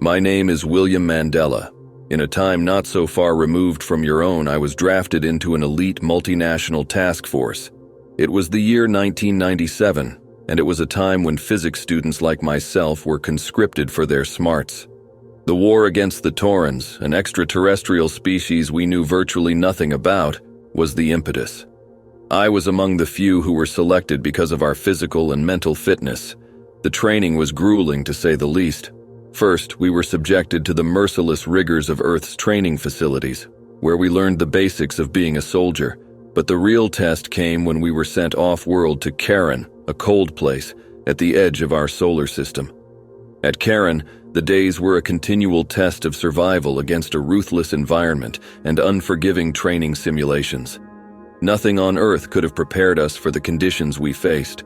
My name is William Mandella. In a time not so far removed from your own, I was drafted into an elite multinational task force. It was the year 1997, and it was a time when physics students like myself were conscripted for their smarts. The war against the Taurans, an extraterrestrial species we knew virtually nothing about, was the impetus. I was among the few who were selected because of our physical and mental fitness. The training was grueling, to say the least. First, we were subjected to the merciless rigors of Earth's training facilities, where we learned the basics of being a soldier. But the real test came when we were sent off-world to Charon, a cold place, at the edge of our solar system. At Charon, the days were a continual test of survival against a ruthless environment and unforgiving training simulations. Nothing on Earth could have prepared us for the conditions we faced.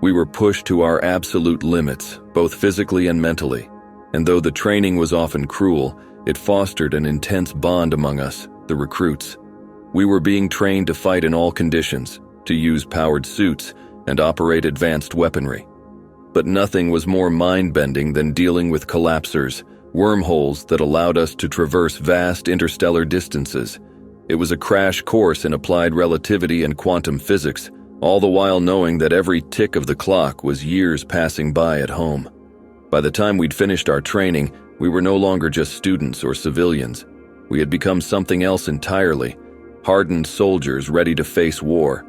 We were pushed to our absolute limits, both physically and mentally. And though the training was often cruel, it fostered an intense bond among us, the recruits. We were being trained to fight in all conditions, to use powered suits, and operate advanced weaponry. But nothing was more mind-bending than dealing with collapsers, wormholes that allowed us to traverse vast interstellar distances. It was a crash course in applied relativity and quantum physics, all the while knowing that every tick of the clock was years passing by at home. By the time we'd finished our training, we were no longer just students or civilians. We had become something else entirely, hardened soldiers ready to face war.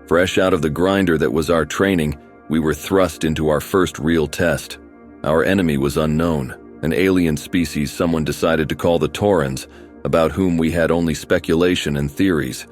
Fresh out of the grinder that was our training, we were thrust into our first real test. Our enemy was unknown, an alien species someone decided to call the Taurans, about whom we had only speculation and theories.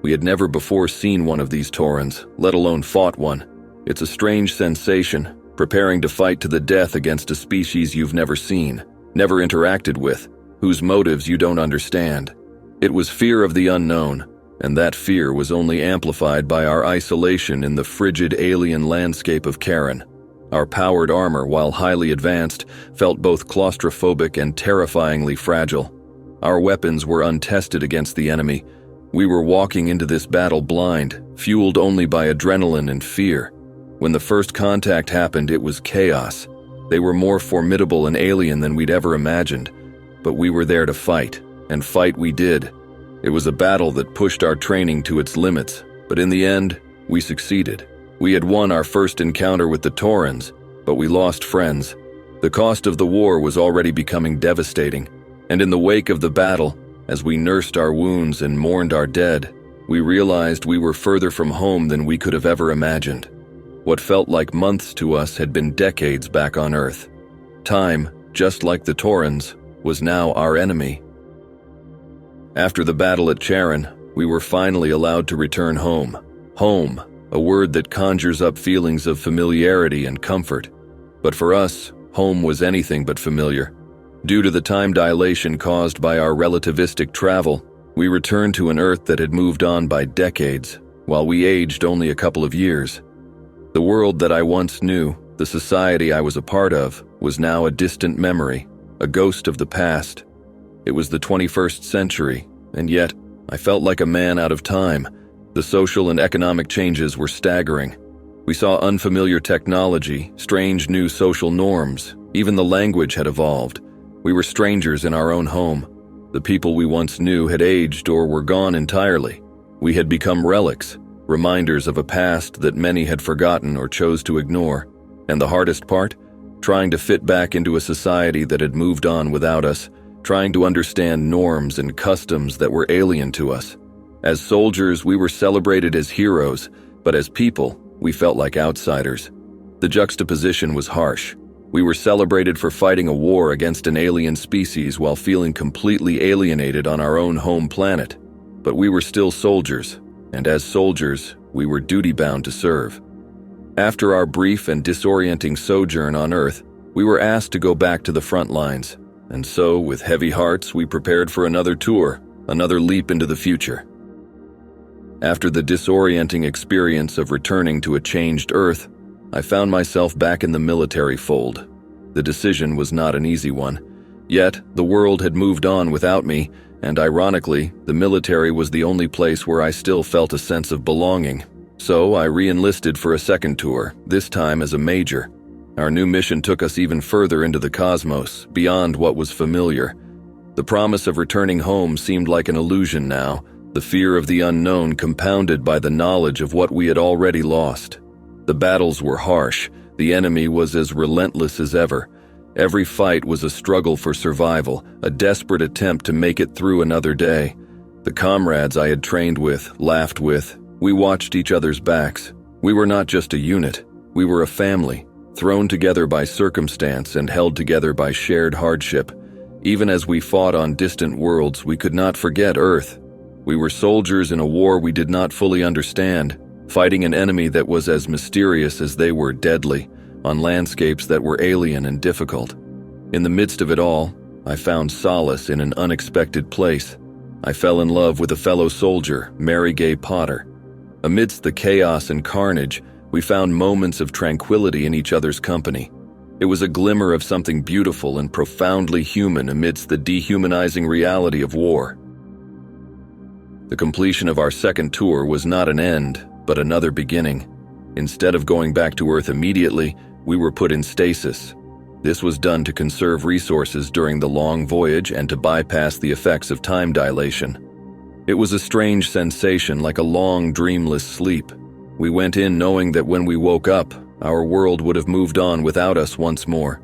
We had never before seen one of these Taurans, let alone fought one. It's a strange sensation, preparing to fight to the death against a species you've never seen, never interacted with, whose motives you don't understand. It was fear of the unknown, and that fear was only amplified by our isolation in the frigid alien landscape of Charon. Our powered armor, while highly advanced, felt both claustrophobic and terrifyingly fragile. Our weapons were untested against the enemy. We were walking into this battle blind, fueled only by adrenaline and fear. When the first contact happened, it was chaos. They were more formidable and alien than we'd ever imagined. But we were there to fight, and fight we did. It was a battle that pushed our training to its limits, but in the end, we succeeded. We had won our first encounter with the Taurans, but we lost friends. The cost of the war was already becoming devastating, and in the wake of the battle, as we nursed our wounds and mourned our dead, we realized we were further from home than we could have ever imagined. What felt like months to us had been decades back on Earth. Time, just like the Taurans, was now our enemy. After the battle at Charon, we were finally allowed to return home. Home, a word that conjures up feelings of familiarity and comfort. But for us, home was anything but familiar. Due to the time dilation caused by our relativistic travel, we returned to an Earth that had moved on by decades, while we aged only a couple of years. The world that I once knew, the society I was a part of, was now a distant memory, a ghost of the past. It was the 21st century, and yet I felt like a man out of time. The social and economic changes were staggering. We saw unfamiliar technology, strange new social norms, even the language had evolved. We were strangers in our own home. The people we once knew had aged or were gone entirely. We had become relics, reminders of a past that many had forgotten or chose to ignore. And the hardest part? Trying to fit back into a society that had moved on without us, trying to understand norms and customs that were alien to us. As soldiers, we were celebrated as heroes, but as people, we felt like outsiders. The juxtaposition was harsh. We were celebrated for fighting a war against an alien species while feeling completely alienated on our own home planet. But we were still soldiers, and as soldiers, we were duty-bound to serve. After our brief and disorienting sojourn on Earth, we were asked to go back to the front lines, and so, with heavy hearts, we prepared for another tour, another leap into the future. After the disorienting experience of returning to a changed Earth, I found myself back in the military fold. The decision was not an easy one. Yet, the world had moved on without me, and ironically, the military was the only place where I still felt a sense of belonging. So I re-enlisted for a second tour, this time as a major. Our new mission took us even further into the cosmos, beyond what was familiar. The promise of returning home seemed like an illusion now, the fear of the unknown compounded by the knowledge of what we had already lost. The battles were harsh, the enemy was as relentless as ever. Every fight was a struggle for survival, a desperate attempt to make it through another day. The comrades I had trained with, laughed with, we watched each other's backs. We were not just a unit, we were a family, thrown together by circumstance and held together by shared hardship. Even as we fought on distant worlds, we could not forget Earth. We were soldiers in a war we did not fully understand, fighting an enemy that was as mysterious as they were deadly, on landscapes that were alien and difficult. In the midst of it all, I found solace in an unexpected place. I fell in love with a fellow soldier, Mary Gay Potter. Amidst the chaos and carnage, we found moments of tranquility in each other's company. It was a glimmer of something beautiful and profoundly human amidst the dehumanizing reality of war. The completion of our second tour was not an end, but another beginning. Instead of going back to Earth immediately, we were put in stasis. This was done to conserve resources during the long voyage and to bypass the effects of time dilation. It was a strange sensation, like a long, dreamless sleep. We went in knowing that when we woke up, our world would have moved on without us once more.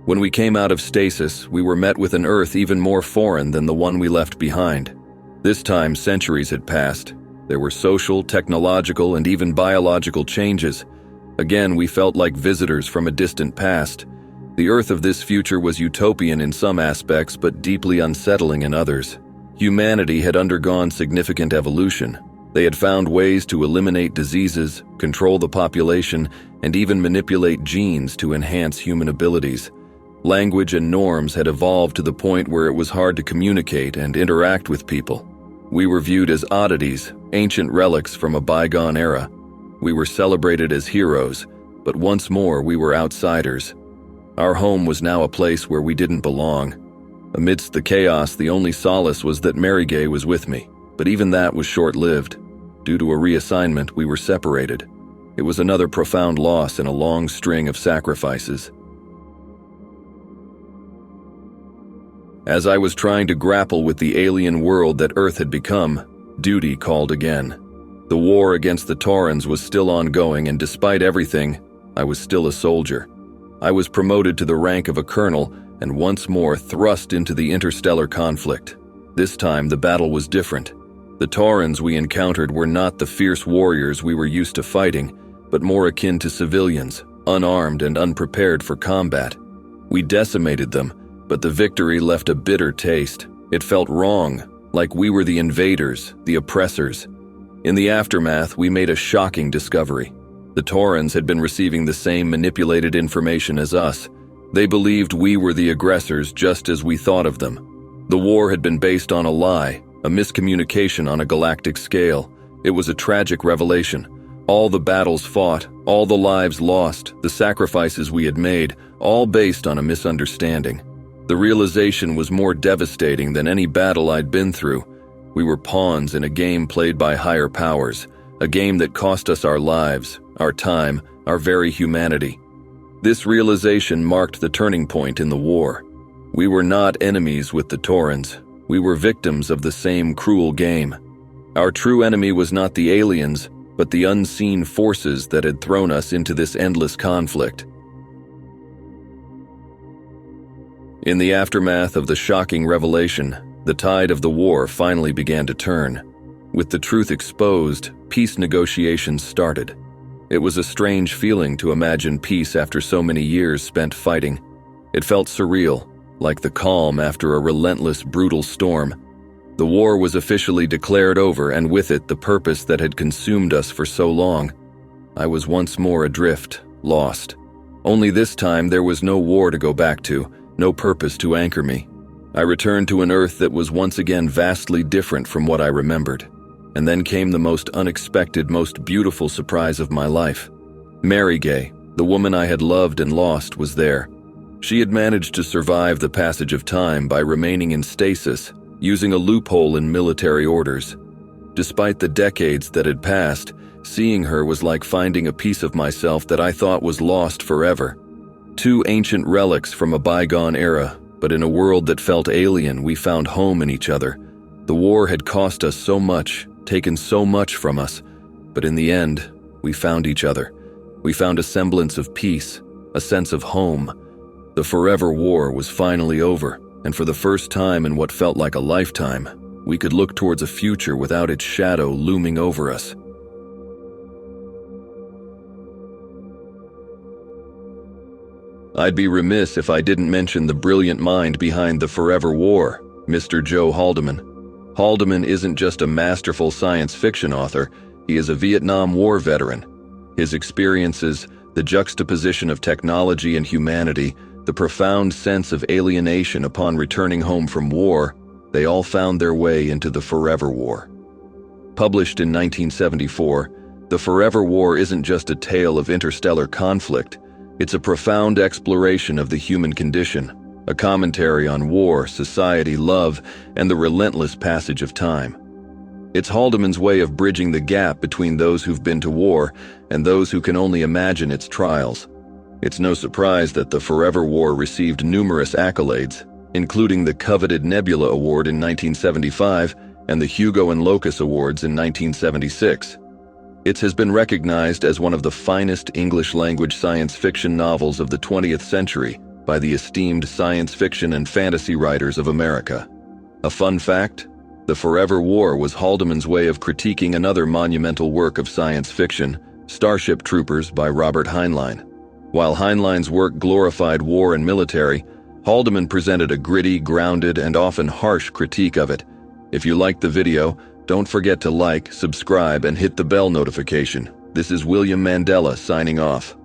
When we came out of stasis, we were met with an Earth even more foreign than the one we left behind. This time, centuries had passed. There were social, technological, and even biological changes. Again, we felt like visitors from a distant past. The Earth of this future was utopian in some aspects, but deeply unsettling in others. Humanity had undergone significant evolution. They had found ways to eliminate diseases, control the population, and even manipulate genes to enhance human abilities. Language and norms had evolved to the point where it was hard to communicate and interact with people. We were viewed as oddities, ancient relics from a bygone era. We were celebrated as heroes, but once more we were outsiders. Our home was now a place where we didn't belong. Amidst the chaos, the only solace was that Mary Gay was with me, but even that was short-lived. Due to a reassignment, we were separated. It was another profound loss in a long string of sacrifices. As I was trying to grapple with the alien world that Earth had become, duty called again. The war against the Taurans was still ongoing, and despite everything, I was still a soldier. I was promoted to the rank of a colonel and once more thrust into the interstellar conflict. This time, the battle was different. The Taurans we encountered were not the fierce warriors we were used to fighting, but more akin to civilians, unarmed and unprepared for combat. We decimated them, but the victory left a bitter taste. It felt wrong, like we were the invaders, the oppressors. In the aftermath, we made a shocking discovery. The Taurans had been receiving the same manipulated information as us. They believed we were the aggressors just as we thought of them. The war had been based on a lie, a miscommunication on a galactic scale. It was a tragic revelation. All the battles fought, all the lives lost, the sacrifices we had made, all based on a misunderstanding. The realization was more devastating than any battle I'd been through. We were pawns in a game played by higher powers, a game that cost us our lives, our time, our very humanity. This realization marked the turning point in the war. We were not enemies with the Taurans. We were victims of the same cruel game. Our true enemy was not the aliens, but the unseen forces that had thrown us into this endless conflict. In the aftermath of the shocking revelation, the tide of the war finally began to turn. With the truth exposed, peace negotiations started. It was a strange feeling to imagine peace after so many years spent fighting. It felt surreal, like the calm after a relentless, brutal storm. The war was officially declared over, and with it the purpose that had consumed us for so long. I was once more adrift, lost. Only this time there was no war to go back to, no purpose to anchor me. I returned to an Earth that was once again vastly different from what I remembered. And then came the most unexpected, most beautiful surprise of my life. Mary Gay, the woman I had loved and lost, was there. She had managed to survive the passage of time by remaining in stasis, using a loophole in military orders. Despite the decades that had passed, seeing her was like finding a piece of myself that I thought was lost forever. Two ancient relics from a bygone era, but in a world that felt alien, we found home in each other. The war had cost us so much, taken so much from us, but in the end, we found each other. We found a semblance of peace, a sense of home. The forever war was finally over, and for the first time in what felt like a lifetime, we could look towards a future without its shadow looming over us. I'd be remiss if I didn't mention the brilliant mind behind the Forever War, Mr. Joe Haldeman. Haldeman isn't just a masterful science fiction author, he is a Vietnam War veteran. His experiences, the juxtaposition of technology and humanity, the profound sense of alienation upon returning home from war, they all found their way into the Forever War. Published in 1974, the Forever War isn't just a tale of interstellar conflict, it's a profound exploration of the human condition, a commentary on war, society, love, and the relentless passage of time. It's Haldeman's way of bridging the gap between those who've been to war and those who can only imagine its trials. It's no surprise that the Forever War received numerous accolades, including the coveted Nebula Award in 1975 and the Hugo and Locus Awards in 1976. It has been recognized as one of the finest English-language science fiction novels of the 20th century by the esteemed science fiction and fantasy writers of America. A fun fact: the Forever War was Haldeman's way of critiquing another monumental work of science fiction, Starship Troopers by Robert Heinlein. While Heinlein's work glorified war and military, Haldeman presented a gritty, grounded, and often harsh critique of it. If you liked the video, don't forget to like, subscribe, and hit the bell notification. This is William Mandella signing off.